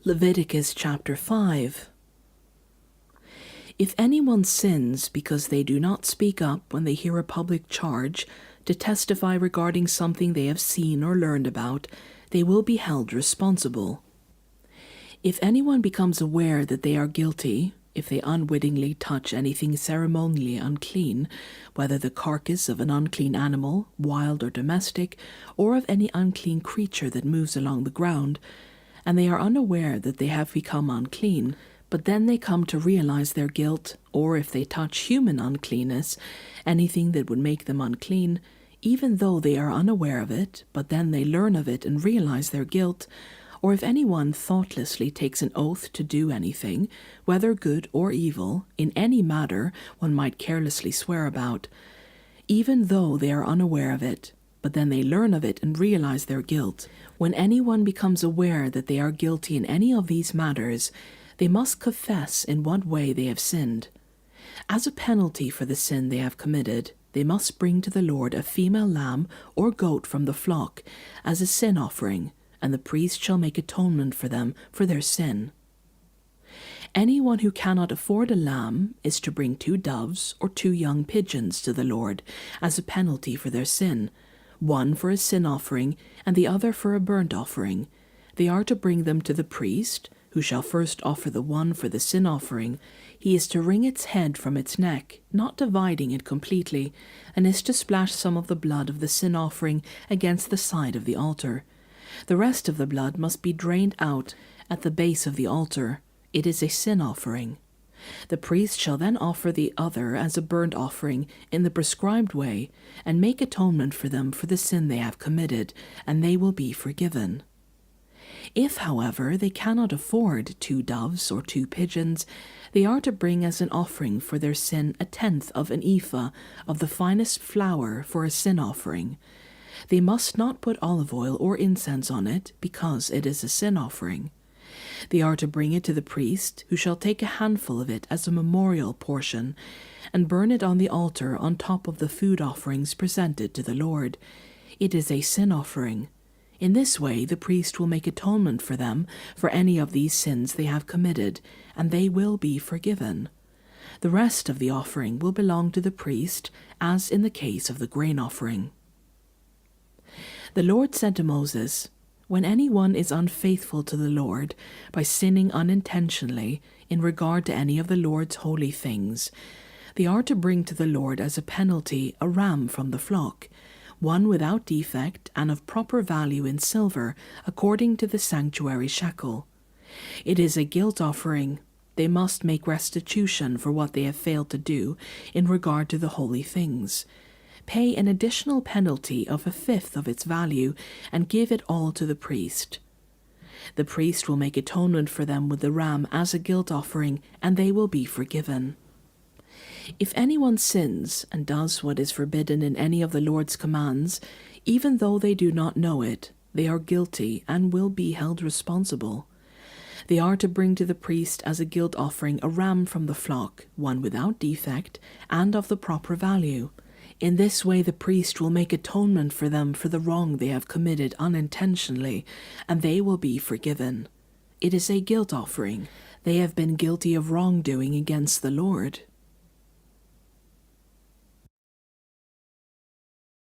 Leviticus chapter 5. If anyone sins because they do not speak up when they hear a public charge to testify regarding something they have seen or learned about, they will be held responsible. If anyone becomes aware that they are guilty, if they unwittingly touch anything ceremonially unclean, whether the carcass of an unclean animal, wild or domestic, or of any unclean creature that moves along the ground, and they are unaware that they have become unclean, but then they come to realize their guilt, or if they touch human uncleanness, anything that would make them unclean, even though they are unaware of it, but then they learn of it and realize their guilt, or if anyone thoughtlessly takes an oath to do anything, whether good or evil, in any matter one might carelessly swear about, even though they are unaware of it, but then they learn of it and realize their guilt. When anyone becomes aware that they are guilty in any of these matters, they must confess in what way they have sinned. As a penalty for the sin they have committed, they must bring to the Lord a female lamb or goat from the flock as a sin offering, and the priest shall make atonement for them for their sin. Anyone who cannot afford a lamb is to bring 2 doves or 2 young pigeons to the Lord as a penalty for their sin, one for a sin offering and the other for a burnt offering. They are to bring them to the priest, who shall first offer the one for the sin offering. He is to wring its head from its neck, not dividing it completely, and is to splash some of the blood of the sin offering against the side of the altar. The rest of the blood must be drained out at the base of the altar. It is a sin offering. The priest shall then offer the other as a burnt offering in the prescribed way, and make atonement for them for the sin they have committed, and they will be forgiven. If, however, they cannot afford 2 doves or 2 pigeons, they are to bring as an offering for their sin 1/10 of an ephah of the finest flour for a sin offering. They must not put olive oil or incense on it, because it is a sin offering. They are to bring it to the priest, who shall take a handful of it as a memorial portion, and burn it on the altar on top of the food offerings presented to the Lord. It is a sin offering. In this way the priest will make atonement for them for any of these sins they have committed, and they will be forgiven. The rest of the offering will belong to the priest, as in the case of the grain offering. The Lord said to Moses, "When anyone is unfaithful to the Lord by sinning unintentionally in regard to any of the Lord's holy things, they are to bring to the Lord as a penalty a ram from the flock, one without defect and of proper value in silver, according to the sanctuary shekel. It is a guilt offering. They must make restitution for what they have failed to do in regard to the holy things. Pay an additional penalty of 1/5 of its value, and give it all to the priest. The priest will make atonement for them with the ram as a guilt offering, and they will be forgiven. If anyone sins and does what is forbidden in any of the Lord's commands, even though they do not know it, they are guilty and will be held responsible. They are to bring to the priest as a guilt offering a ram from the flock, one without defect and of the proper value. In this way the priest will make atonement for them for the wrong they have committed unintentionally, and they will be forgiven. It is a guilt offering. They have been guilty of wrongdoing against the Lord.